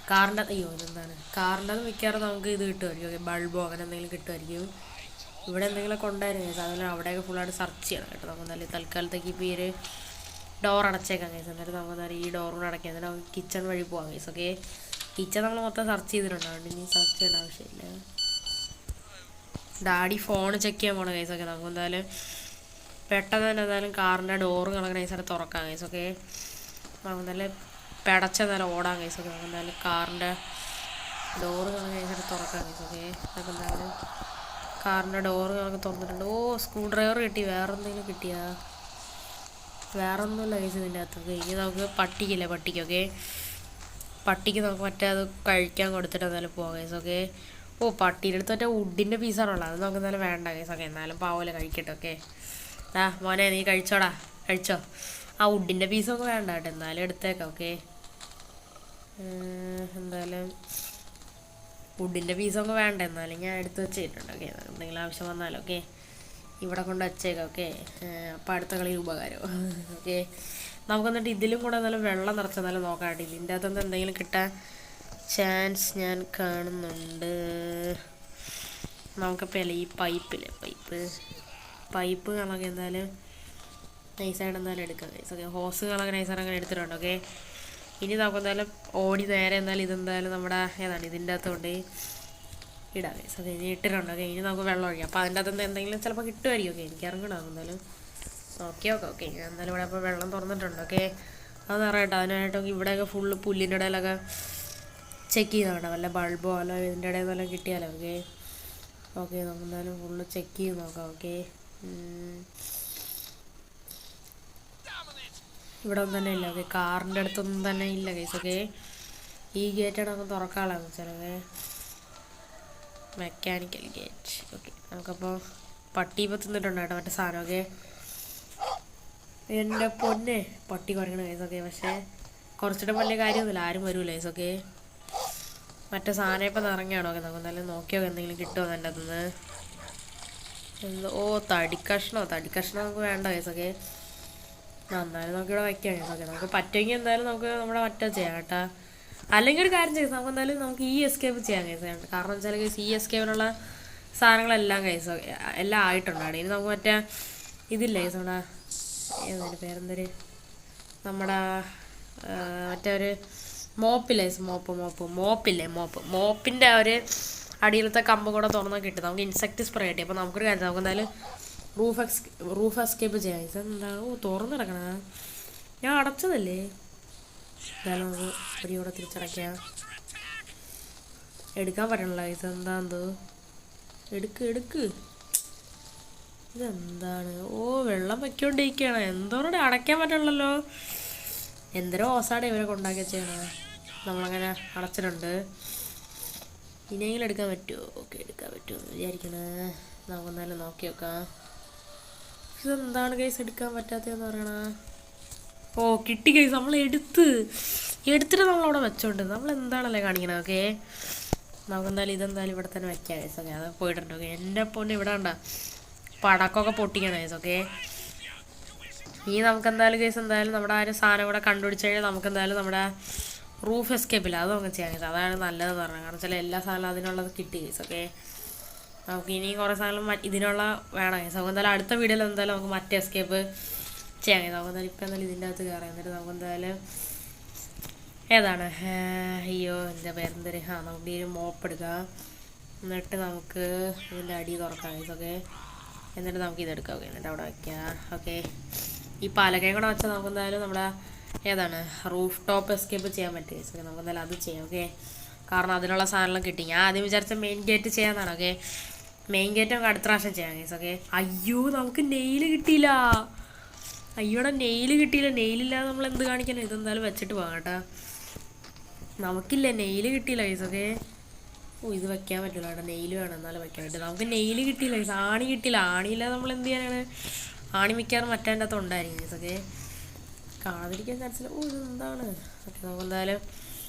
കാറിൻ്റെ ഇതെന്താണ്, കാറിൻ്റെ മിക്കവാറും നമുക്ക് ഇത് കിട്ടുമായിരിക്കും. ഓക്കെ, ബൾബോ അങ്ങനെ എന്തെങ്കിലും കിട്ടുമായിരിക്കും. ഇവിടെ എന്തെങ്കിലുമൊക്കെ ഉണ്ടായിരുന്നു കേസ്. അതുപോലെ അവിടെയൊക്കെ ഫുള്ളായിട്ട് സെർച്ച് ചെയ്യണം കേട്ടോ. നമുക്ക് എന്തായാലും തൽക്കാലത്തേക്ക് ഇപ്പോൾ ഈ ഒരു ഡോർ അടച്ചേക്കാം കേസ്. എന്നിട്ട് നമുക്ക് എന്തായാലും ഈ ഡോറും കൂടെ അടയ്ക്കാം. എന്നിട്ട് നമുക്ക് കിച്ചൺ വഴി പോകാം കേസ്. ഓക്കെ, കിച്ചൺ നമ്മൾ മൊത്തം സെർച്ച് ചെയ്തിട്ടുണ്ട്. അതുകൊണ്ട് ഇനി സെർച്ച് ചെയ്യേണ്ട ആവശ്യമില്ല. ഡാഡി ഫോൺ ചെക്ക് ചെയ്യാൻ പോകണം കേസ്. ഓക്കെ, നമുക്ക് എന്തായാലും പെട്ടെന്ന് തന്നെ എന്തായാലും കാറിൻ്റെ ഡോറ് കണക്ക് നൈസായിട്ട് തുറക്കാം കേസ്. ഓക്കെ, നമുക്ക് എന്തായാലും പെടച്ചെന്നാലും ഓടാം കേസ്. ഓക്കെ, നമുക്ക് എന്തായാലും കാറിൻ്റെ ഡോറ് കണക്ക് നൈസായിട്ട് തുറക്കാം കേസ്. ഓക്കെ, നമുക്ക് എന്തായാലും കാറിൻ്റെ ഡോറ് കണക്ക് തുറന്നിട്ടുണ്ട്. ഓ, സ്ക്രൂ ഡ്രൈവർ കിട്ടി. വേറെ എന്തെങ്കിലും കിട്ടിയാ? വേറെ ഒന്നുമില്ല കേസ് ഇതിൻ്റെ അകത്ത്. ഓക്കെ, ഇനി നമുക്ക് പട്ടിക്കില്ലേ, പട്ടിക്ക്. ഓക്കെ, പട്ടിക്ക് നമുക്ക് മറ്റേ അത് കഴിക്കാൻ കൊടുത്തിട്ട് എന്തായാലും പോകാം കേസ്. ഓക്കെ, ഓ, പട്ടീൻ്റെ അടുത്ത് മറ്റേ വുഡിൻ്റെ പീസാണുള്ളത്. അത് നമുക്ക് എന്തായാലും വേണ്ട കേസ്. ഓക്കെ, എന്നാലും പാവല്ലേ, കഴിക്കട്ടെ. ഓക്കെ, മോനെ നീ കഴിച്ചോടാ, കഴിച്ചോ. ആ വുഡിൻ്റെ പീസൊക്കെ വേണ്ട കേട്ടോ, എന്നാലും എടുത്തേക്കാം. ഓക്കെ, എന്തായാലും വുഡിൻ്റെ പീസൊക്കെ വേണ്ട, എന്നാലും ഞാൻ എടുത്ത് വെച്ചിട്ടുണ്ട്. ഓക്കെ, എന്തെങ്കിലും ആവശ്യം വന്നാലും. ഓക്കെ, ഇവിടെ കൊണ്ട് വച്ചേക്കാം. ഓക്കെ, അപ്പം അടുത്ത കളിയിൽ ഉപകാരം. ഓക്കെ, നമുക്ക് എന്നിട്ട് ഇതിലും കൂടെ എന്നാലും വെള്ളം നിറച്ചെന്നാലും നോക്കാം കേട്ടോ. ഇതിൻ്റെ അകത്തുനിന്ന് എന്തെങ്കിലും കിട്ടാൻ ചാൻസ് ഞാൻ കാണുന്നുണ്ട്. നമുക്കിപ്പോൾ അല്ല ഈ പൈപ്പില്ലേ, പൈപ്പ് കണക്ക് എന്തായാലും നൈസായിട്ട് എന്തായാലും എടുക്കാം ഗൈസ്. ഓക്കെ, ഹോസ് കണക്ക് നൈസായിട്ട് അങ്ങനെ എടുത്തിട്ടുണ്ട്. ഓക്കെ, ഇനി നമുക്ക് എന്തായാലും ഓടി നേരെ എന്തായാലും ഇതെന്തായാലും നമ്മുടെ ഏതാണ് ഇതിൻ്റെ അകത്തോണ്ട് ഇടാം ഗൈസ്. ഓക്കെ, ഇനി ഇട്ടിട്ടുണ്ട്. ഓക്കെ, ഇനി നമുക്ക് വെള്ളം ഒഴിക്കാം. അപ്പോൾ അതിൻ്റെ അകത്ത് എന്തെങ്കിലും ചിലപ്പോൾ കിട്ടുമായിരിക്കും. ഓക്കെ, എനിക്ക് ഇറങ്ങണം എന്തായാലും. ഓക്കെ, ഞാൻ എന്തായാലും ഇവിടെ ഇപ്പോൾ വെള്ളം തുറന്നിട്ടുണ്ട്. ഓക്കെ, അത് നിറയട്ടെ. അതിനായിട്ട് ഇവിടെയൊക്കെ ഫുള്ള് പുല്ലിൻ്റെ ഇടയിലൊക്കെ ചെക്ക് ചെയ്തോട്ടെ, വല്ല ബൾബോ അല്ല ഇതിൻ്റെ ഇടയിൽ നിന്നെല്ലാം കിട്ടിയാലോ. ഓക്കെ, ഓക്കെ, നമുക്ക് എന്തായാലും ഫുള്ള് ചെക്ക് ചെയ്ത് നോക്കാം. ഓക്കെ, ഇവിടെ ഒന്നും തന്നെ ഇല്ല. ഓക്കെ, കാറിൻ്റെ അടുത്തൊന്നും തന്നെ ഇല്ല ഗൈസ്. ഓക്കെ, ഈ ഗേറ്റാണ് നമുക്ക് തുറക്കാനുള്ളത് ചിലവേ, മെക്കാനിക്കൽ ഗേറ്റ്. ഓക്കെ, നമുക്കപ്പോൾ പട്ടി ഇപ്പോൾ തിന്നിട്ടുണ്ട് കേട്ടോ മറ്റേ സാധനം. ഓക്കെ, എൻ്റെ പൊന്നെ പട്ടി കുറയ്ക്കണ ഗൈസ്. ഓക്കെ, പക്ഷേ കുറച്ചിട്ട് വലിയ കാര്യമൊന്നുമില്ല, ആരും വരൂല ഗൈസ്. ഓക്കെ, മറ്റേ സാധനം ഇപ്പം നിറങ്ങിയാണോ? ഓക്കെ, നമുക്ക് എന്തായാലും നോക്കിയോ എന്തെങ്കിലും കിട്ടുമോ എൻ്റെ അകത്തുനിന്ന്. ഓ, തടിക്കഷ്ണം നമുക്ക് വേണ്ട ഗൈസ്. ഓക്കെ, എന്നാലും നമുക്കിവിടെ വയ്ക്കാം ഗൈസ്. ഓക്കെ, നമുക്ക് പറ്റുമെങ്കിൽ എന്തായാലും നമുക്ക് നമ്മുടെ മറ്റേ ചെയ്യാം കേട്ടോ. അല്ലെങ്കിൽ ഒരു കാര്യം ചെയ്യും, നമുക്ക് എന്തായാലും നമുക്ക് ഈ എസ്കേപ്പ് ചെയ്യാം ഗൈസ്. കാരണം വെച്ചാൽ ഗൈസ് ഈ എസ്കേപ്പിനുള്ള സാധനങ്ങളെല്ലാം ഗൈസ് എല്ലാം ആയിട്ടുണ്ടാണ്. ഇനി നമുക്ക് മറ്റേ ഇതില്ല ഗൈസ്, നമ്മുടെ ഏതൊരു പേരെന്തൊരു നമ്മുടെ മറ്റേ ഒരു മോപ്പില്ലേ മോപ്പിൻ്റെ ആ ഒരു അടിയിലത്തെ കമ്പ് കൂടെ തുറന്നാൽ കിട്ടും. നമുക്ക് ഇൻസെക്ട് സ്പ്രേ കിട്ടി. അപ്പോൾ നമുക്കൊരു കാര്യം നമുക്ക് എന്തായാലും റൂഫ് എസ്കേപ്പ് ചെയ്യാം. ഇതെന്താ തുറന്നു കിടക്കണ, ഞാൻ അടച്ചതല്ലേ. എന്തായാലും നമുക്ക് ഇവിടെ തിരിച്ചടയ്ക്കാം. എടുക്കാൻ പറ്റണല്ലോ. ഇതെന്താ എടുക്ക് ഇതെന്താണ്? വെള്ളം വയ്ക്കൊണ്ടിരിക്കുകയാണ്. എന്തോടെ അടയ്ക്കാൻ പറ്റണല്ലോ. എന്തോരോ ഓസാടെ ഇവരെ കൊണ്ടാക്കി വെച്ചാണ്. നമ്മളങ്ങനെ അടച്ചിട്ടുണ്ട്. ഇനിയെങ്കിലും എടുക്കാൻ പറ്റുമോ? ഓക്കെ, എടുക്കാൻ പറ്റുമോ വിചാരിക്കണേ. നമുക്കെന്തായാലും നോക്കി നോക്കാം. ഇതെന്താണ് ഗൈസ് എടുക്കാൻ പറ്റാത്തതെന്ന് പറയണ? കിട്ടി ഗൈസ്. നമ്മൾ എടുത്തിട്ട് നമ്മളവിടെ വെച്ചോണ്ട് നമ്മൾ എന്താണല്ലേ കാണിക്കണേ. ഓക്കെ, നമുക്കെന്തായാലും ഇതെന്തായാലും ഇവിടെ തന്നെ വെക്കാം ഗൈസ്. ഓക്കെ, അത് പോയിട്ടുണ്ട്. ഓക്കെ, എൻ്റെ പൊന്നെ ഇവിടെ ഉണ്ടോ പടക്കമൊക്കെ പൊട്ടിക്കണം ഗൈസ്. ഓക്കെ, ഇനി നമുക്കെന്തായാലും ഗൈസ് എന്തായാലും നമ്മുടെ ആ ഒരു സാധനം കൂടെ കണ്ടുപിടിച്ച് കഴിഞ്ഞാൽ നമുക്കെന്തായാലും നമ്മുടെ റൂഫ് എസ്കേപ്പില്ല അത് നമുക്ക് ചെയ്യാൻ ഗൈസ്. അതാണ് നല്ലതെന്ന് പറഞ്ഞത്. കാരണം വെച്ചാൽ എല്ലാ സാധനവും അതിനുള്ളത് കിട്ടി ഗൈസ്. ഓക്കെ, നമുക്ക് ഇനിയും കുറേ സാധനം ഇതിനുള്ള വേണം ഗൈസ്. നമുക്ക് എന്തായാലും അടുത്ത വീഡിയോയിൽ എന്തായാലും നമുക്ക് മറ്റേ എസ്കേപ്പ് ചെയ്യാം ഗൈസ്. നമുക്ക് എന്തായാലും ഇപ്പം എന്തായാലും ഇതിൻ്റെ അകത്ത് കയറാം. എന്നിട്ട് നമുക്ക് എന്തായാലും ഏതാണ് എൻ്റെ പേരെന്തര് നമുക്ക് ഈ ഒരു മോപ്പ് എടുക്കാം. എന്നിട്ട് നമുക്ക് ഇതിൻ്റെ അടി തുറക്കാം ഗൈസ്. ഓക്കെ, എന്നിട്ട് നമുക്ക് ഇതെടുക്കാം. ഓക്കെ, എന്നിട്ട് അവിടെ വയ്ക്കാം. ഓക്കെ, ഈ പാലക്കയും കൂടെ വെച്ചാൽ നമുക്ക് എന്തായാലും നമ്മുടെ ഏതാണ് റൂഫ് ടോപ്പ് എസ്കേപ്പ് ചെയ്യാൻ പറ്റും ഗൈസ്. ഓക്കെ, നമുക്ക് എന്തായാലും അത് ചെയ്യാം. ഓക്കെ, കാരണം അതിനുള്ള സാധനങ്ങൾ കിട്ടി. ഞാൻ ആദ്യം വിചാരിച്ച മെയിൻ ഗേറ്റ് ചെയ്യാന്നാണ്. ഓക്കെ, മെയിൻ ഗേറ്റ് നമുക്ക് അടുത്ത പ്രാവശ്യം ചെയ്യാം ഗൈസ്. ഓക്കെ, അയ്യോ നമുക്ക് നെയില് കിട്ടിയില്ല. നെയിലില്ലാതെ നമ്മൾ എന്ത് കാണിക്കണം? ഇതെന്തായാലും വെച്ചിട്ട് പോകാം കേട്ടോ. നമുക്കില്ല നെയില് കിട്ടിയില്ല ഗൈസ്. ഓക്കെ, ഇത് വെക്കാൻ പറ്റില്ല കേട്ടോ. നെയില് വേണം എന്നാലും വെക്കാൻ പറ്റില്ല. നമുക്ക് നെയില് കിട്ടിയില്ല ഗൈസ്. ആണി കിട്ടിയില്ല. ആണിയില്ലാതെ നമ്മൾ എന്ത് ചെയ്യാനാണ്? ആണി മിക്കാറും മറ്റേൻ്റെ അകത്ത് ഉണ്ടായിരിക്കും ഗൈസ്. ഓക്കെ, കാണാതിരിക്കാൻ ചാൻസില്ല. ഇതെന്താണ്? ഓക്കെ, നമുക്കെന്തായാലും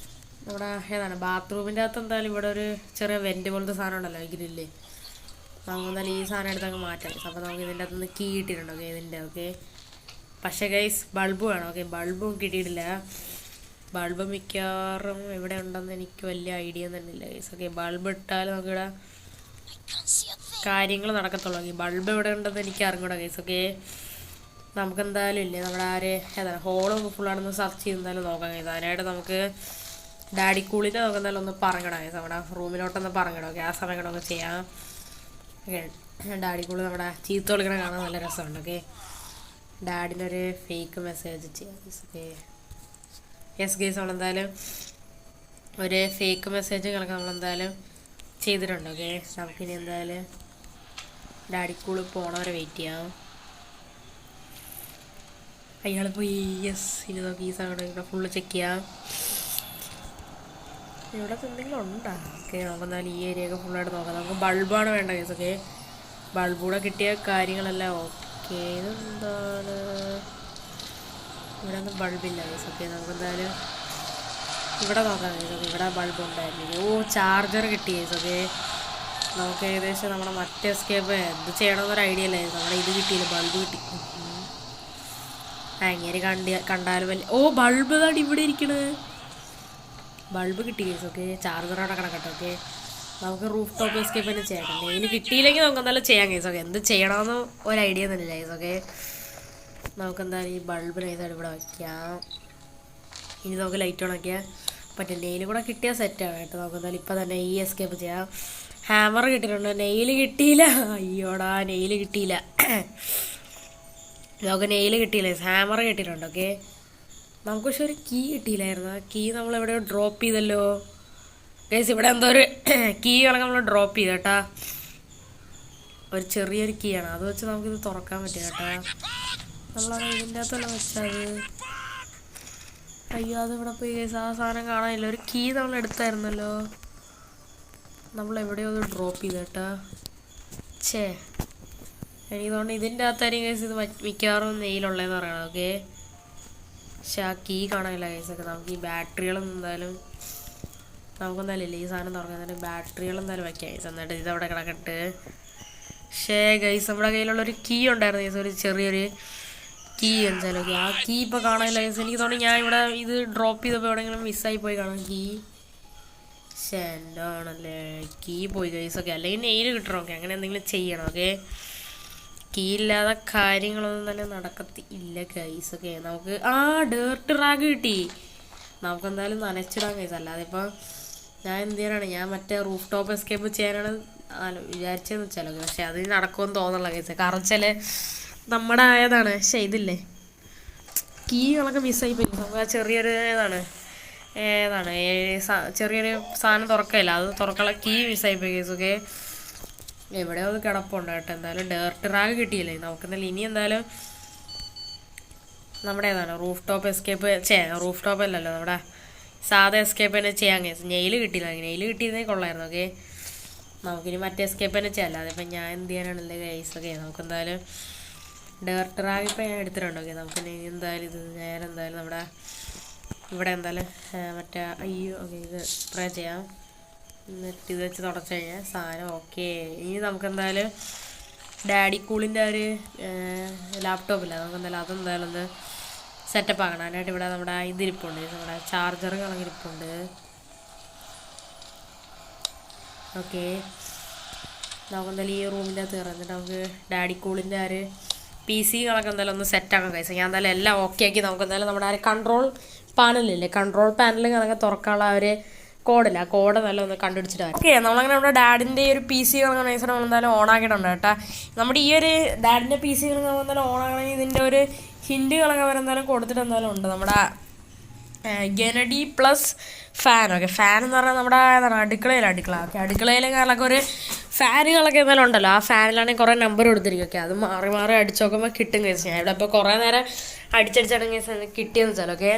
നമ്മുടെ ഏതാണ് ബാത്റൂമിൻ്റെ അകത്ത് എന്തായാലും ഇവിടെ ഒരു ചെറിയ വെൻറ്റ് പോലത്തെ സാധനം ഉണ്ടല്ലോ ഗ്രില്ല്. നമുക്ക് എന്തായാലും ഈ സാധനം എടുത്തങ്ങ് മാറ്റാം. അപ്പോൾ നമുക്ക് ഇതിൻ്റെ അകത്തുനിന്ന് കീ കിട്ടിയിട്ടുണ്ട്. ഓക്കെ, ഇതിൻ്റെ ഓക്കെ, പക്ഷേ ഗൈസ് ബൾബ് വേണം. ഓക്കെ, ബൾബും കിട്ടിയിട്ടില്ല. ബൾബ് മിക്കവാറും ഇവിടെ ഉണ്ടെന്ന് എനിക്ക് വലിയ ഐഡിയ തന്നെ ഇല്ല ഗൈസ്. ഓക്കെ, ബൾബ് ഇട്ടാൽ നമുക്കിവിടെ കാര്യങ്ങൾ നടക്കത്തുള്ളൂ. ഓക്കെ, ബൾബ് എവിടെ ഉണ്ടെന്ന് എനിക്ക് അറിഞ്ഞൂടാ ഗൈസ്. ഓക്കെ, നമുക്കെന്തായാലും ഇല്ലേ നമ്മുടെ ഏതാണ് ഹോളും ഫുള്ളാണെന്ന് സെർച്ച് ചെയ്ത് എന്തായാലും നോക്കാം ഗൈസ്. അതിനായിട്ട് നമുക്ക് ഡാഡി കൂളിനെ നമുക്ക് എന്തായാലും ഒന്ന് പറഞ്ഞിടാം ഗൈസ്. നമ്മുടെ റൂമിലോട്ടൊന്ന് പറഞ്ഞിടാം. ഓക്കെ, ആ സമയം കൂടെ ഒന്ന് ചെയ്യാം. ഓക്കെ, ഡാഡി കൂളി നമ്മുടെ ചീത്ത വിളിക്കണ കാണാൻ നല്ല രസമുണ്ട്. ഓക്കെ, ഡാഡിനൊരു ഫേക്ക് മെസ്സേജ് ചെയ്യാം ഗൈസ്. ഓക്കെ, യെസ് ഗൈസ്, നമ്മളെന്തായാലും ഒരു ഫേക്ക് മെസ്സേജ് കണക്ക് നമ്മളെന്തായാലും ചെയ്തിട്ടുണ്ട്. ഓക്കെ, നമുക്കിനി എന്തായാലും ഡാഡി കൂള് പോണവരെ വെയിറ്റ് ചെയ്യാം. അയാൾ പോയി. യെസ്, ഇനി നമുക്ക് ഈ സാധനം ഇവിടെ ഫുള്ള് ചെക്ക് ചെയ്യാം. ഇവിടെ എന്തെങ്കിലും ഉണ്ടോ? ഓക്കെ, നമുക്ക് എന്തായാലും ഈ ഏരിയയൊക്കെ ഫുള്ളായിട്ട് നോക്കാം. നമുക്ക് ബൾബാണ് വേണ്ട കേസ്. ഓക്കെ, ബൾബ് കൂടെ കിട്ടിയ കാര്യങ്ങളെല്ലാം ഓക്കെ. ഇതെന്താണ്? ഇവിടെ ഒന്നും ബൾബില്ല കേസ്. ഓക്കെ, നമുക്ക് എന്തായാലും ഇവിടെ നോക്കാം കേസ്. ഓക്കെ, ഇവിടെ ബൾബ് ഉണ്ടായിരുന്നു. ചാർജർ കിട്ടി കേസ്. ഓക്കെ, നമുക്ക് ഏകദേശം നമ്മുടെ മറ്റേ എസ്കേപ്പ് എന്ത് ചെയ്യണമെന്നൊരു ഐഡിയ അല്ലേ. നമ്മുടെ ഇത് കിട്ടിയില്ല, ബൾബ് കിട്ടി. അങ്ങനെ കണ്ടാലും വലിയ ബൾബ് ഇതാണ് ഇവിടെ ഇരിക്കണത്. ബൾബ് കിട്ടി കേസ്. ഓക്കെ, ചാർജറോടെ കിടക്കട്ടെ. ഓക്കെ, നമുക്ക് റൂഫ് ടോപ്പ് എസ്കേപ്പ് തന്നെ ചെയ്യാം. നെയിൽ കിട്ടിയില്ലെങ്കിൽ നമുക്ക് എന്തായാലും ചെയ്യാം കേസ്. ഓക്കെ, എന്ത് ചെയ്യണമെന്ന് ഒരു ഐഡിയ തന്നെ ഇല്ല കേസ്. ഓക്കെ, നമുക്ക് എന്തായാലും ഈ ബൾബ് നൈസായിട്ട് ഇവിടെ വയ്ക്കാം. ഇനി നമുക്ക് ലൈറ്റ് ഓൺ ആക്കിയാൽ പറ്റും. നെയിൽ കൂടെ കിട്ടിയാൽ സെറ്റാണ് കേട്ടോ. നമുക്ക് എന്തായാലും ഇപ്പം തന്നെ ഈ എസ്കേപ്പ് ചെയ്യാം. ഹാമർ കിട്ടിയിട്ടുണ്ട്, നെയിൽ കിട്ടിയില്ല. അയ്യോടാ, നെയിൽ കിട്ടിയില്ല. നമുക്ക് നെയിൽ കിട്ടിയില്ല, ഹാമർ കിട്ടിയിട്ടുണ്ട്. ഓക്കെ, നമുക്ക് പക്ഷെ ഒരു കീ കിട്ടിയില്ലായിരുന്നു. ആ കീ നമ്മളെവിടെയോ ഡ്രോപ്പ് ചെയ്തല്ലോ ഗൈസ്. ഇവിടെ എന്തോ ഒരു കീ കണക്ക് നമ്മൾ ഡ്രോപ്പ് ചെയ്ത കേട്ടാ. ഒരു ചെറിയൊരു കീ ആണ്, അത് വെച്ച് നമുക്കിത് തുറക്കാൻ പറ്റും കേട്ടാ. നമ്മളത് ഇതിൻ്റെ അകത്തെല്ലാം വെച്ചത്. അയ്യോ, അത് ഇവിടെ പോയി ഗൈസ്. ആ സാധനം കാണാനില്ല. ഒരു കീ നമ്മൾ എടുത്തായിരുന്നല്ലോ. നമ്മൾ എവിടെയോ അത് ഡ്രോപ്പ് ചെയ്ത കേട്ടാ. എനിക്ക് തോന്നുന്നു ഇതിൻ്റെ അകത്തായിരിക്കും കേസ് ഇത് മിക്കവാറും നെയിലുള്ളതെന്ന് പറയണം. ഓക്കെ, പക്ഷെ ആ കീ കാണാനില്ല കേസൊക്കെ. നമുക്ക് ഈ ബാറ്ററികളൊന്നും എന്തായാലും നമുക്കെന്തായാലും ഇല്ല. ഈ സാധനം തുറക്കാൻ ബാറ്ററികളെന്തായാലും വയ്ക്കാം കേസ്. എന്നിട്ട് ഇതവിടെ കിടക്കട്ട്. പക്ഷേ ഗൈസ് നമ്മുടെ കയ്യിലുള്ളൊരു കീ ഉണ്ടായിരുന്നു കേസ്, ഒരു ചെറിയൊരു കീ എന്തായാലും. ഓക്കെ, ആ കീ ഇപ്പോൾ കാണാനില്ല കേസ്. എനിക്ക് തോന്നി ഞാൻ ഇവിടെ ഇത് ഡ്രോപ്പ് ചെയ്തപ്പോൾ എവിടെയെങ്കിലും മിസ്സായി പോയി കാണാം കീ. പക്ഷേ എന്താണല്ലേ കീ പോയി ഗൈസ്. ഓക്കെ, അല്ലെങ്കിൽ നെയിൽ കിട്ടണം. ഓക്കെ, അങ്ങനെ എന്തെങ്കിലും ചെയ്യണം. ഓക്കെ, കീ ഇല്ലാതെ കാര്യങ്ങളൊന്നും തന്നെ നടക്കത്തില്ല ഗൈസ്. ഓക്കെ, നമുക്ക് ഡേർട്ട് റാഗ് കിട്ടി. നമുക്ക് എന്തായാലും നനച്ചിടാൻ ഗൈസ്. അല്ലാതെ ഇപ്പം ഞാൻ എന്ത് ചെയ്യാനാണ്, ഞാൻ മറ്റേ റൂഫ് ടോപ്പ് എസ്കേപ്പ് ചെയ്യാനാണ് വിചാരിച്ചതെന്ന് വെച്ചാലോ. പക്ഷെ അത് നടക്കുമെന്ന് തോന്നുന്നില്ല ഗൈസ്. കാരണം വെച്ചാൽ നമ്മുടെ ആയതാണ്. പക്ഷേ ഇതില്ലേ കീകളൊക്കെ മിസ്സായി പോയി. നമുക്ക് ആ ചെറിയൊരു ഏതാണ് ചെറിയൊരു സാധനം തുറക്കില്ല, അത് തുറക്കാനുള്ള കീ മിസ്സായി പോയി ഗൈസ്. ഓക്കെ, എവിടെയോ അത് കിടപ്പുണ്ട് കേട്ടോ. എന്തായാലും ഡേർട്ട് റാഗ് കിട്ടിയില്ലേ. നമുക്ക് എന്തായാലും ഇനി എന്തായാലും നമ്മുടെ roof top escape roof top അല്ലല്ലോ, നമ്മുടെ സാധാ എസ്കേപ്പ് തന്നെ ചെയ്യാൻ കേസ്. നെയിൽ കിട്ടിയില്ല, നെയിൽ കിട്ടിയിരുന്നേ കൊള്ളായിരുന്നു. ഓക്കെ, നമുക്കിനി മറ്റേ എസ്കേപ്പ് തന്നെ ചെയ്യാമല്ലോ. അതിപ്പോൾ ഞാൻ എന്ത് ചെയ്യാനാണല്ലേ ഗൈസ്. ഓക്കെ, നമുക്ക് എന്തായാലും ഡേർട്ട് റാഗ് ഇപ്പം ഞാൻ എടുത്തിട്ടുണ്ട്. ഓക്കെ, നമുക്ക് എന്തായാലും ഇത് നേരെ എന്തായാലും നമ്മുടെ ഇവിടെ എന്തായാലും മറ്റേ ഓക്കെ ഇത് സ്പ്രേ ചെയ്യാം. എന്നിട്ട് ഇത് വെച്ച് തുടച്ച് കഴിഞ്ഞാൽ സാധനം ഓക്കെ. ഇനി നമുക്ക് എന്തായാലും ഡാഡി കൂളിൻ്റെ ഒരു ലാപ്ടോപ്പില്ല, നമുക്ക് എന്തായാലും അതെന്തായാലും ഒന്ന് സെറ്റപ്പ് ആക്കണം. അതിനായിട്ട് ഇവിടെ നമ്മുടെ ഇതിരിപ്പുണ്ട്, നമ്മുടെ ചാർജർ കളങ്ങിരിപ്പുണ്ട്. ഓക്കെ, നമുക്ക് എന്തായാലും ഈ റൂമിൻ്റെ അകത്ത് കയറാം. എന്നിട്ട് നമുക്ക് ഡാഡി കൂളിൻ്റെ ഒരു PC കളൊക്കെ എന്തായാലും ഒന്ന് സെറ്റാക്കാൻ കഴിച്ചു. ഞാൻ എന്തായാലും എല്ലാം ഓക്കെ ആക്കി നമുക്ക് എന്തായാലും നമ്മുടെ ഒരു കൺട്രോൾ പാനലില്ലേ, കൺട്രോൾ പാനൽ കണക്കെ തുറക്കാനുള്ള ഒരു കോഡില്ല, ആ കോഡ് നല്ല ഒന്ന് കണ്ടുപിടിച്ചിട്ട് വരാം. ഓക്കെ, നമ്മളങ്ങനെ നമ്മുടെ ഡാഡിൻ്റെ ഒരു PC കളൊക്കെ നൈസായിട്ട് നമ്മൾ എന്തായാലും ഓൺ ആക്കിയിട്ടുണ്ട് കേട്ടോ. നമ്മുടെ ഈ ഒരു ഡാഡിൻ്റെ PC കളൊക്കെ നമ്മൾ എന്തായാലും ഓൺ ആക്കണമെങ്കിൽ ഇതിൻ്റെ ഒരു ഹിൻഡുകളൊക്കെ അവർ എന്തായാലും കൊടുത്തിട്ട് എന്തായാലും ഉണ്ട്. നമ്മുടെ ഗെനഡി പ്ലസ് ഫാൻ. ഓക്കെ, ഫാൻ എന്ന് പറഞ്ഞാൽ നമ്മുടെ അടുക്കള. ഓക്കെ, അടുക്കളയിലെ കാലൊക്കെ ഒരു ഫാനുകളൊക്കെ എന്തായാലും ഉണ്ടല്ലോ, ആ ഫാനിലാണെങ്കിൽ കുറേ നമ്പർ കൊടുത്തിരിക്കും. ഓക്കെ, അത് മാറി മാറി അടിച്ച് നോക്കുമ്പോൾ കിട്ടും കേസ്. ഞാൻ ഇവിടെ ഇപ്പോൾ കുറേ നേരം അടിച്ചടിച്ചടങ്ങിയ കിട്ടിയെന്ന് വെച്ചാൽ. ഓക്കെ,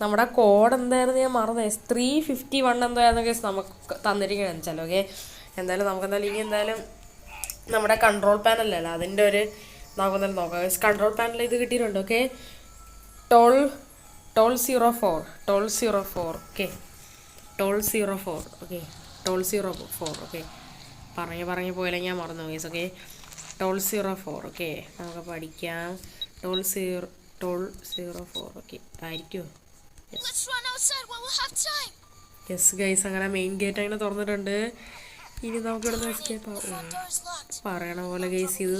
നമ്മുടെ കോഡ് എന്തായിരുന്നു ഞാൻ മറന്നത്, S351 എന്തായിരുന്നു കേസ് നമുക്ക് തന്നിരിക്കുകയെന്ന് വെച്ചാൽ. ഓക്കെ, എന്തായാലും നമുക്ക് എന്തായാലും ഇനി എന്തായാലും നമ്മുടെ കൺട്രോൾ പാനലല്ല അതിൻ്റെ ഒരു നമുക്ക് എന്തായാലും നോക്കാം. കൺട്രോൾ പാനൽ ഇത് കിട്ടിയിട്ടുണ്ട്. ഓക്കെ, 1204. ഓക്കെ, 1204. ഓക്കെ, 1204. ഓക്കെ, പറഞ്ഞു പോയില്ലെങ്കിൽ ഞാൻ മറന്നു കേസ്. ഓക്കെ, 1204. ഓക്കെ, നമുക്ക് പഠിക്കാം. 1204. ഓക്കെ, ആയിരിക്കുമോ? യെസ് ഗൈസ്, അങ്ങനെ മെയിൻ ഗേറ്റ് അങ്ങനെ തുറന്നിട്ടുണ്ട്. ഇനി നമുക്ക് ഇവിടെ നിന്ന് എസ്കേപ്പ് ആവും. പറയണ പോലെ ഗൈസ് ഇത്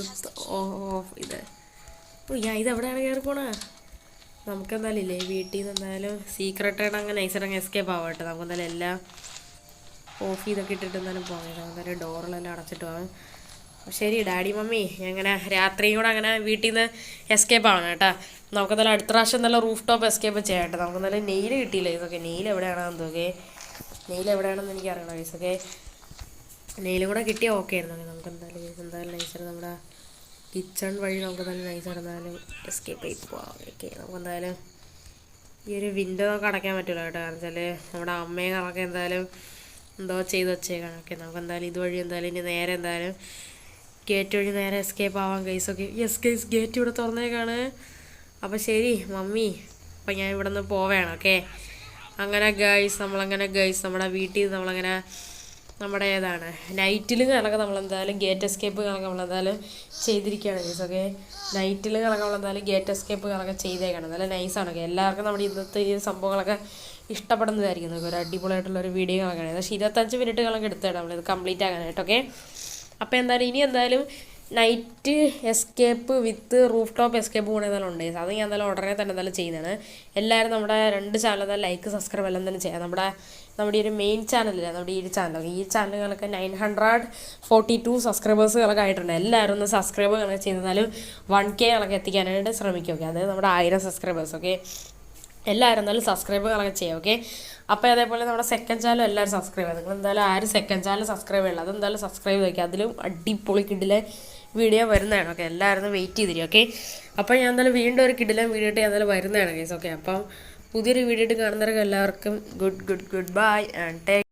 ഇതെവിടെയാണ് കയറി പോണേ. നമുക്ക് എന്തായാലും ഇല്ലേ വീട്ടിൽ നിന്ന് എന്തായാലും സീക്രട്ടായിട്ട് അങ്ങനെ നൈസായിട്ട് എസ്കേപ്പ് ആവാം കേട്ടോ. നമുക്ക് എന്തായാലും എല്ലാം ഓഫ് ചെയ്തൊക്കെ ഇട്ടിട്ട് എന്തായാലും പോകാം. എന്തായാലും ഡോറിലെല്ലാം അടച്ചിട്ട് പോകാം. ശരി ഡാഡി മമ്മി, അങ്ങനെ രാത്രിയും കൂടെ അങ്ങനെ വീട്ടിൽ നിന്ന് എസ്കേപ്പ് ആവണം കേട്ടോ. നമുക്ക് എന്തായാലും അടുത്ത പ്രാവശ്യം നല്ല റൂഫ് ടോപ്പ് എസ്കേപ്പ് ചെയ്യാം കേട്ടോ. നമുക്ക് എന്തായാലും നെയിൽ കിട്ടിയില്ല ഇതൊക്കെ. നെയിൽ എവിടെയാണെന്ന് തോക്കെ, നെയിൽ എവിടെയാണെന്ന് എനിക്ക് അറിയണം ഗൈസൊക്കെ. നെയിലും കൂടെ കിട്ടിയാൽ ഓക്കെ ആയിരുന്നു. നമുക്ക് എന്തായാലും നൈസായിട്ട് നമ്മുടെ കിച്ചൺ വഴി നമുക്ക് എന്തായാലും നൈസായിട്ട് എന്തായാലും എസ്കേപ്പ് ചെയ്ത് പോവാം. ഓക്കെ, നമുക്ക് എന്തായാലും ഈ ഒരു വിൻഡോ നമുക്ക് അടയ്ക്കാൻ പറ്റില്ല കേട്ടോ. കാരണം വെച്ചാൽ നമ്മുടെ അമ്മയും കണക്കെ എന്തായാലും എന്തോ ചെയ്ത് വെച്ചേക്കാണ്. ഓക്കെ, നമുക്ക് എന്തായാലും ഇതുവഴി എന്തായാലും ഇനി നേരെ എന്തായാലും ഗേറ്റ് വഴി നേരെ എസ്കേപ്പ് ആവാം guys. Okay, yes guys, gate ഇവിടെ തുറന്നേക്കാണ്. അപ്പോൾ ശരി മമ്മി, അപ്പം ഞാൻ ഇവിടെ നിന്ന് പോവുകയാണ്. ഓക്കെ, അങ്ങനെ ഗൈസ് നമ്മുടെ വീട്ടിൽ നിന്ന് നമ്മളങ്ങനെ നമ്മുടെ നൈറ്റിൽ കണക്കെ നമ്മളെന്തായാലും ഗേറ്റ് എസ്കേപ്പ് കണക്കെ നമ്മളെന്തായാലും ചെയ്തിരിക്കുകയാണ് ഗൈസ്. ഓക്കെ, നൈറ്റിൽ കണക്കെ നമ്മളെന്തായാലും ഗേറ്റ് എസ്കേപ്പ് കണക്കെ ചെയ്തേക്കണം. നല്ല നൈസാണ്. ഓക്കെ, എല്ലാവർക്കും നമ്മുടെ ഇന്നത്തെ ഈ സംഭവങ്ങളൊക്കെ ഇഷ്ടപ്പെടുന്നതായിരിക്കും. ഒരു അടിപൊളിയായിട്ടുള്ളൊരു വീഡിയോ കണക്കാണ്. പക്ഷേ 25 മിനിറ്റ് കണക്ക് എടുത്തേക്കാം നമ്മളിത് കംപ്ലീറ്റ് ആകാനായിട്ട്. ഓക്കെ, അപ്പോൾ എന്തായാലും ഇനി എന്തായാലും നൈറ്റ് എസ്കേപ്പ് വിത്ത് റൂഫ് ടോപ്പ് എസ്കേപ്പ് കൂടെ എന്തായാലും ഉണ്ട്. അത് ഞാൻ എന്തായാലും ഉടനെ തന്നെ എന്തായാലും ചെയ്യുന്നതാണ്. എല്ലാവരും നമ്മുടെ 2 ചാനൽ എന്തായാലും ലൈക്ക് സബ്സ്ക്രൈബ് എല്ലാം തന്നെ ചെയ്യാം. നമ്മുടെ ഈ ഒരു മെയിൻ ചാനലില്ല, നമ്മുടെ ഈ ചാനലുകളൊക്കെ 942 സബ്സ്ക്രൈബേഴ്സുകളൊക്കെ ആയിട്ടുണ്ട്. എല്ലാവരും ഒന്ന് സബ്സ്ക്രൈബ് കണക്ക് ചെയ്താലും 1K കണക്ക് എത്തിക്കാനായിട്ട് ശ്രമിക്കും. ഓക്കെ, അതായത് നമ്മുടെ 1000 സബ്സ്ക്രൈബേഴ്സ്. ഓക്കെ, എല്ലാവരും എന്തായാലും സബ്സ്ക്രൈബ് കണക്ക് ചെയ്യാം. ഓക്കെ, അപ്പോൾ അതേപോലെ നമ്മുടെ സെക്കൻഡ് ചാനൽ എല്ലാവരും സബ്സ്ക്രൈബ് ചെയ്യുക. നിങ്ങൾ എന്തായാലും ആരും സെക്കൻഡ് ചാനൽ സബ്സ്ക്രൈബ് ചെയ്യില്ല, അതെന്തായാലും സബ്സ്ക്രൈബ് ചെയ്ത് വയ്ക്കുക. അതിലും അടിപൊളി കിഡിലെ വീഡിയോ വരുന്നതാണ്. ഓക്കെ, എല്ലാവരും വെയിറ്റ് ചെയ്തിരിക്കും. ഓക്കെ, അപ്പോൾ ഞാൻ എന്തായാലും വീണ്ടും ഒരു കിഡിലെ വീഡിയോ ആയിട്ട് ഞാൻ എന്തായാലും വരുന്നതാണ് ഗൈസ്. ഓക്കെ, അപ്പം പുതിയൊരു വീഡിയോ ആയിട്ട് കാണുന്നവർക്ക് എല്ലാവർക്കും ഗുഡ് ബൈ ആൻഡ് ടേക്ക്